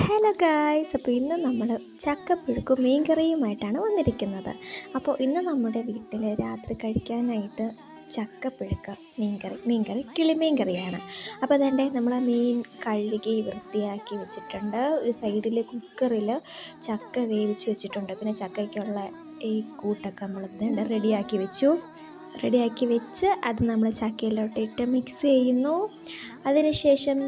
Hello guys, അപ്പോൾ ഇന്ന് നമ്മൾ ചക്കപ്പുഴുക്കും മീൻകറിയുമായിട്ടാണ് വന്നിരിക്കുന്നത്. അപ്പോൾ ഇന്ന് നമ്മുടെ വീട്ടിൽ രാത്രി കഴിക്കാനായിട്ട് ചക്കപ്പുഴുക്ക് മീൻകറി കിളിമീൻ കറിയാണ്. അപ്പോൾ അതേണ്ടേ നമ്മൾ മീൻ കഴുകി വൃത്തിയാക്കി വെച്ചിട്ടുണ്ട്. ഒരു സൈഡിൽ കുക്കറിൽ ചക്ക വേവിച്ച് വെച്ചിട്ടുണ്ട്. പിന്നെ ചക്കയ്ക്കുള്ള ഈ കൂട്ടൊക്കെ നമ്മൾ റെഡിയാക്കി വെച്ച് അത് നമ്മൾ ചക്കയിലോട്ടിട്ട് മിക്സ് ചെയ്യുന്നു. അതിനുശേഷം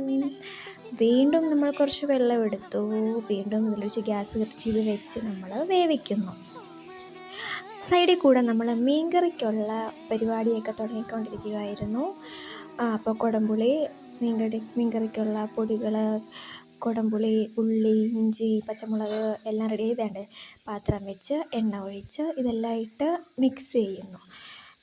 വീണ്ടും നമ്മൾ കുറച്ച് വെള്ളം എടുത്തു. വീണ്ടും ഇതിലൊഴിച്ച് ഗ്യാസ് കത്തിച്ച് ഇത് വെച്ച് നമ്മൾ വേവിക്കുന്നു. സൈഡിൽ കൂടെ നമ്മൾ മീൻകറിക്കുള്ള പരിപാടിയൊക്കെ തുടങ്ങിക്കൊണ്ടിരിക്കുകയായിരുന്നു. അപ്പോൾ കുടംപുളി, മീൻകറിക്കുള്ള പൊടികൾ, കുടംപുളി, ഉള്ളി, ഇഞ്ചി, പച്ചമുളക് എല്ലാം റെഡി ചെയ്തേണ്ടേ. പാത്രം വെച്ച് എണ്ണ ഒഴിച്ച് ഇതെല്ലാം ഇട്ട് മിക്സ് ചെയ്യുന്നു.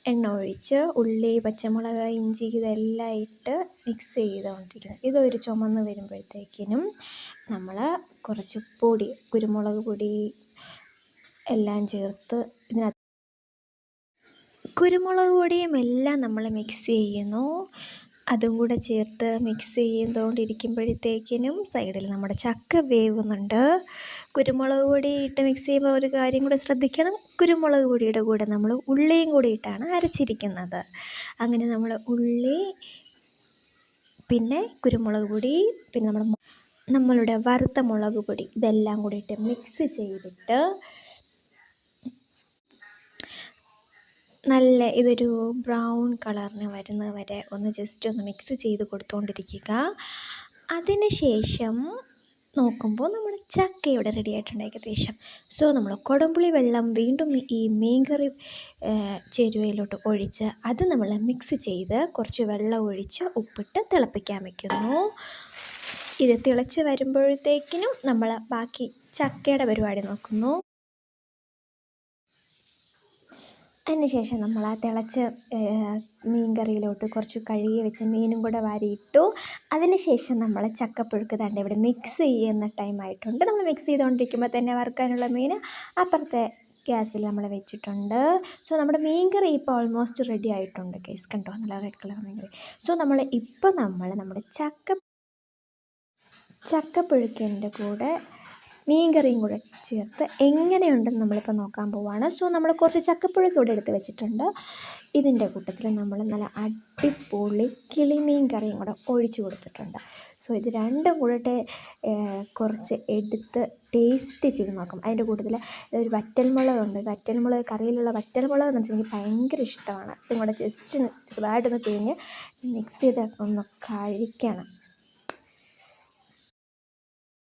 എണ്ണ ഒഴിച്ച് ഉള്ളി, പച്ചമുളക്, ഇഞ്ചി ഇതെല്ലാം ഇട്ട് മിക്സ് ചെയ്തുകൊണ്ടിരിക്കുന്നത്. ഇതൊരു ചുമന്ന് വരുമ്പോഴത്തേക്കിനും നമ്മൾ കുറച്ച് പൊടി, കുരുമുളക് പൊടി എല്ലാം ചേർത്ത് ഇതിനകത്ത് കുരുമുളക് പൊടിയും എല്ലാം നമ്മൾ മിക്സ് ചെയ്യുന്നു. അതും കൂടെ ചേർത്ത് മിക്സ് ചെയ്തുകൊണ്ടിരിക്കുമ്പോഴത്തേക്കിനും സൈഡിൽ നമ്മുടെ ചക്ക വേവുന്നുണ്ട്. കുരുമുളക് പൊടി ഇട്ട് മിക്സ് ചെയ്യുമ്പോൾ ഒരു കാര്യം കൂടെ ശ്രദ്ധിക്കണം. കുരുമുളക് പൊടിയുടെ കൂടെ നമ്മൾ ഉള്ളിയും കൂടി ഇട്ടാണ് അരച്ചിരിക്കുന്നത്. അങ്ങനെ നമ്മൾ ഉള്ളി, പിന്നെ കുരുമുളക് പൊടി, പിന്നെ നമ്മളുടെ വറുത്ത മുളക് പൊടി ഇതെല്ലാം കൂടി ഇട്ട് മിക്സ് ചെയ്തിട്ട് ഇതൊരു ബ്രൗൺ കളറിന് വരുന്നത് വരെ ജസ്റ്റ് ഒന്ന് മിക്സ് ചെയ്ത് കൊടുത്തുകൊണ്ടിരിക്കുക. അതിന് ശേഷം നോക്കുമ്പോൾ നമ്മുടെ ചക്ക ഇവിടെ റെഡി ആയിട്ടുണ്ട് ഏകദേശം. സോ നമ്മൾ കുടംപുളി വെള്ളം വീണ്ടും ഈ മീൻകറി ചേരുവയിലോട്ട് ഒഴിച്ച് അത് നമ്മൾ മിക്സ് ചെയ്ത് കുറച്ച് വെള്ളം ഒഴിച്ച് ഉപ്പിട്ട് തിളപ്പിക്കാൻ വയ്ക്കുന്നു. ഇത് തിളച്ച് വരുമ്പോഴത്തേക്കിനും നമ്മൾ ബാക്കി ചക്കയുടെ പരിപാടി നോക്കുന്നു. അതിനുശേഷം നമ്മൾ ആ തിളച്ച മീൻകറിയിലോട്ട് കുറച്ച് കഴുകി വെച്ച മീനും കൂടെ വാരിയിട്ടു. അതിനുശേഷം നമ്മൾ ചക്കപ്പുഴുക്ക് തന്നെ ഇവിടെ മിക്സ് ചെയ്യുന്ന ടൈമായിട്ടുണ്ട്. നമ്മൾ മിക്സ് ചെയ്തുകൊണ്ടിരിക്കുമ്പോൾ തന്നെ വറുക്കാനുള്ള മീൻ അപ്പുറത്തെ ഗ്യാസിൽ നമ്മൾ വെച്ചിട്ടുണ്ട്. സോ നമ്മുടെ മീൻകറി ഇപ്പോൾ ഓൾമോസ്റ്റ് റെഡി ആയിട്ടുണ്ട്. കേസ് കണ്ടോ, നല്ല റെഡ് കളർ മീൻകറി. സോ നമ്മുടെ ചക്കപ്പുഴുക്കിൻ്റെ കൂടെ മീൻകറിയും കൂടെ ചേർത്ത് എങ്ങനെയുണ്ടെന്ന് നമ്മളിപ്പോൾ നോക്കാൻ പോവുകയാണ്. സോ നമ്മൾ കുറച്ച് ചക്കപ്പുഴുക്ക് ഇവിടെ എടുത്ത് വെച്ചിട്ടുണ്ട്. ഇതിൻ്റെ കൂട്ടത്തിൽ നമ്മൾ നല്ല അടിപൊളി കിളിമീൻ കറിയും കൂടെ ഒഴിച്ചു കൊടുത്തിട്ടുണ്ട്. സോ ഇത് രണ്ടും കൂടെ കുറച്ച് എടുത്ത് ടേസ്റ്റ് ചെയ്ത് നോക്കും. അതിൻ്റെ കൂട്ടത്തിൽ ഒരു വറ്റൽമുളകുണ്ട്. കറിയിലുള്ള വറ്റൽമുളക് എന്ന് വെച്ചാൽ എനിക്ക് ഭയങ്കര ഇഷ്ടമാണ്. ഇതും കൂടെ ജസ്റ്റ് ചെറുതായിട്ടൊന്ന് പിഴിഞ്ഞ് മിക്സ് ചെയ്ത് ഒന്ന് കഴിക്കണം.